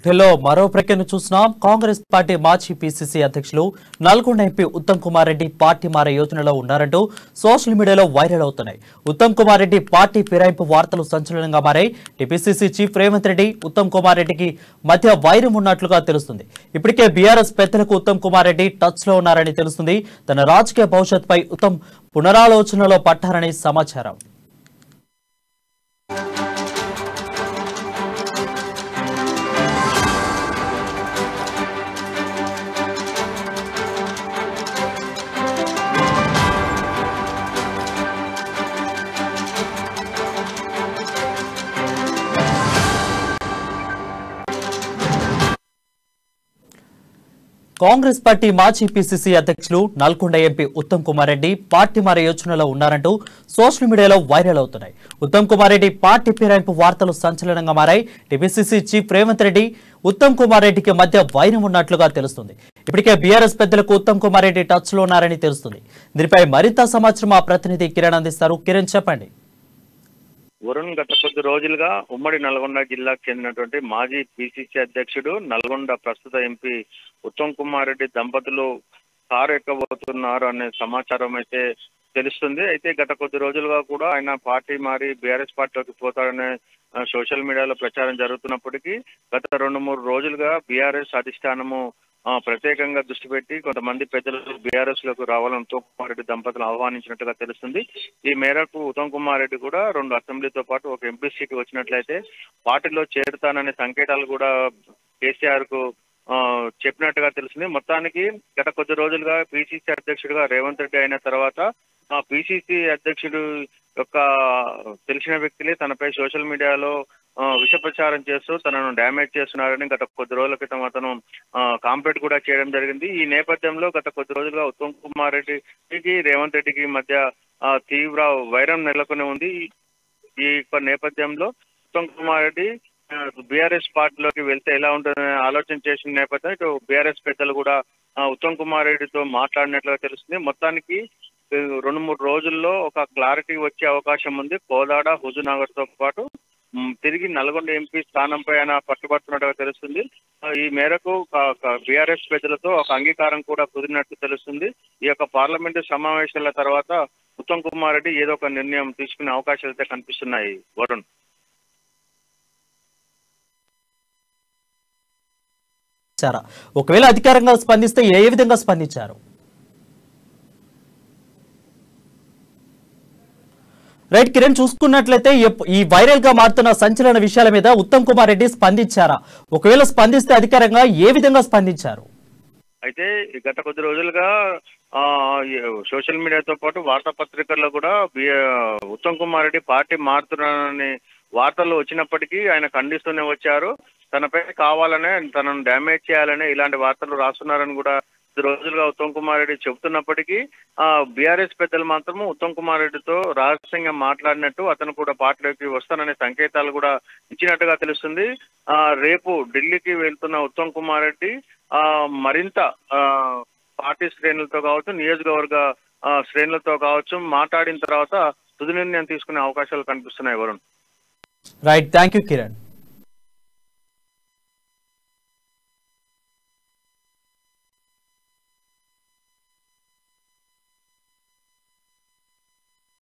Hello మరో ప్రకటన చూస్తున్నాం. కాంగ్రెస్ పార్టీ మాజీ పీసీసీ అధ్యక్షులు నల్గొండ ఎంపీ ఉత్తమ్ కుమార్ రెడ్డి పార్టీ మారే యోచనలో ఉన్నారంటూ సోషల్ మీడియాలో వైరల్ అవుతున్నాయి. ఉత్తమ్ కుమార్ రెడ్డి పార్టీ ఫిరాయింపు వార్తలు సంచలనంగా మారాయి. టీపీసీసీ చీఫ్ రేవంత్ రెడ్డి ఉత్తమ్ కుమార్ రెడ్డికి మధ్య వైరం ఉన్నట్లుగా తెలుస్తుంది. ఇప్పటికే బీఆర్ఎస్ పెద్దలకు ఉత్తమ్ కుమార్ రెడ్డి టచ్ లో ఉన్నారని తెలుస్తుంది. తన రాజకీయ భవిష్యత్తుపై ఉత్తమ్ పునరాలోచనలో పట్టారని సమాచారం. కాంగ్రెస్ పార్టీ మాజీ పీసీసీ అధ్యక్షులు నల్గొండ ఎంపీ ఉత్తమ్ కుమార్ రెడ్డి పార్టీ మారే యోచనలో ఉన్నారంటూ సోషల్ మీడియాలో వైరల్ అవుతున్నాయి. ఉత్తమ్ కుమార్ రెడ్డి పార్టీ ఫిరాయింపు వార్తలు సంచలనంగా మారాయి. టీపీసీసీ చీఫ్ రేవంత్ రెడ్డి ఉత్తమ్ కుమార్ రెడ్డికి మధ్య వైరం ఉన్నట్లుగా తెలుస్తుంది. ఇప్పటికే బీఆర్ఎస్ పెద్దలకు ఉత్తమ్ కుమార్ రెడ్డి టచ్ లో ఉన్నారని తెలుస్తుంది. దీనిపై మరింత సమాచారం మా ప్రతినిధి కిరణ్ అందిస్తారు. కిరణ్, చెప్పండి. వరుణ్, గత కొద్ది రోజులుగా ఉమ్మడి నల్గొండ జిల్లాకు చెందినటువంటి మాజీ పిసిసి అధ్యక్షుడు, నల్గొండ ప్రస్తుత ఎంపీ ఉత్తమ్ కుమార్ రెడ్డి దంపతులు కారు ఎక్కబోతున్నారు అనే సమాచారం అయితే తెలుస్తుంది. అయితే గత కొద్ది రోజులుగా కూడా ఆయన పార్టీ మారి బీఆర్ఎస్ పార్టీలోకి పోతారనే సోషల్ మీడియాలో ప్రచారం జరుగుతున్నప్పటికీ గత 2-3 రోజులుగా బీఆర్ఎస్ అధిష్టానము ప్రత్యేకంగా దృష్టి పెట్టి కొంతమంది పెద్దలు బీఆర్ఎస్ లకు రావాలని ఉత్తమ్ కుమార్ రెడ్డి దంపతులు ఆహ్వానించినట్టుగా తెలుస్తుంది. ఈ మేరకు ఉత్తమ్ కుమార్ రెడ్డి కూడా 2 అసెంబ్లీతో పాటు ఒక ఎంపీ సీటు వచ్చినట్లయితే పార్టీలో చేరుతాననే సంకేతాలు కూడా కేసీఆర్ కు చెప్పినట్టుగా తెలిసింది. మొత్తానికి గత కొద్ది రోజులుగా పిసిసి అధ్యక్షుడిగా రేవంత్ రెడ్డి అయిన తర్వాత పిసిసి అధ్యక్షుడు యొక్క తెలిసిన వ్యక్తులే తనపై సోషల్ మీడియాలో విష ప్రచారం చేస్తూ తనను డ్యామేజ్ చేస్తున్నారని గత కొద్ది రోజుల క్రితం అతను కాంప్లైంట్ కూడా చేయడం జరిగింది. ఈ నేపథ్యంలో గత కొద్ది రోజులుగా ఉత్తమ్ కుమార్ రెడ్డికి రేవంత్ రెడ్డికి మధ్య తీవ్ర వైరం నెలకొని ఉంది. ఈ నేపథ్యంలో ఉత్తమ్ కుమార్ రెడ్డి బీఆర్ఎస్ పార్టీలోకి వెళ్తే ఎలా ఉంటుందని ఆలోచన చేసిన నేపథ్యం ఇటు బీఆర్ఎస్ పెద్దలు కూడా ఉత్తమ్ కుమార్ రెడ్డితో మాట్లాడినట్లుగా తెలుస్తుంది. మొత్తానికి 2-3 రోజుల్లో ఒక క్లారిటీ వచ్చే అవకాశం ఉంది. కోదాడ, హుజూర్నగర్ తో పాటు తిరిగి నల్గొండ ఎంపీ స్థానంపై ఆయన పట్టుబడుతున్నట్టుగా తెలుస్తుంది. ఈ మేరకు బీఆర్ఎస్ పెద్దలతో ఒక అంగీకారం కూడా కుదిరినట్టు తెలుస్తుంది. ఈ యొక్క పార్లమెంటు సమావేశాల తర్వాత ఉత్తమ్ కుమార్ రెడ్డి ఏదో ఒక నిర్ణయం తీసుకునే అవకాశాలు అయితే కనిపిస్తున్నాయి. వరుణ్, ఒకవేళ అధికారంగా స్పందిస్తే ఏ విధంగా స్పందించారు? రైట్ కిరణ్, చూసుకున్నట్లయితే ఈ వైరల్ గా మారుతున్న సంచలన విషయాల మీద ఉత్తమ్ కుమార్ రెడ్డి స్పందించారా? ఒకవేళ స్పందిస్తే అధికారంగా ఏ విధంగా స్పందించారు? అయితే గత కొద్ది రోజులుగా సోషల్ మీడియాతో పాటు వార్తాపత్రికల్లో కూడా ఉత్తమ్ కుమార్ రెడ్డి పార్టీ మారుతున్నారని వార్తలు వచ్చినప్పటికీ ఆయన ఖండిస్తూనే వచ్చారు. తనపై కావాలనే తనను డ్యామేజ్ చేయాలనే ఇలాంటి వార్తలు రాస్తున్నారని కూడా రోజులుగా ఉత్తమ్ కుమార్ రెడ్డి చెబుతున్నప్పటికీ బీఆర్ఎస్ పెద్దలు మాత్రము ఉత్తమ్ కుమార్ రెడ్డితో రహస్యంగా మాట్లాడినట్టు, అతను కూడా పార్టీలోకి వస్తాననే సంకేతాలు కూడా ఇచ్చినట్టుగా తెలుస్తుంది. రేపు ఢిల్లీకి వెళ్తున్న ఉత్తమ్ కుమార్ రెడ్డి మరింత పార్టీ శ్రేణులతో కావచ్చు, నియోజకవర్గ శ్రేణులతో కావచ్చు మాట్లాడిన తర్వాత తుది నిర్ణయం తీసుకునే అవకాశాలు కనిపిస్తున్నాయి. Varun, right, thank you Kiran.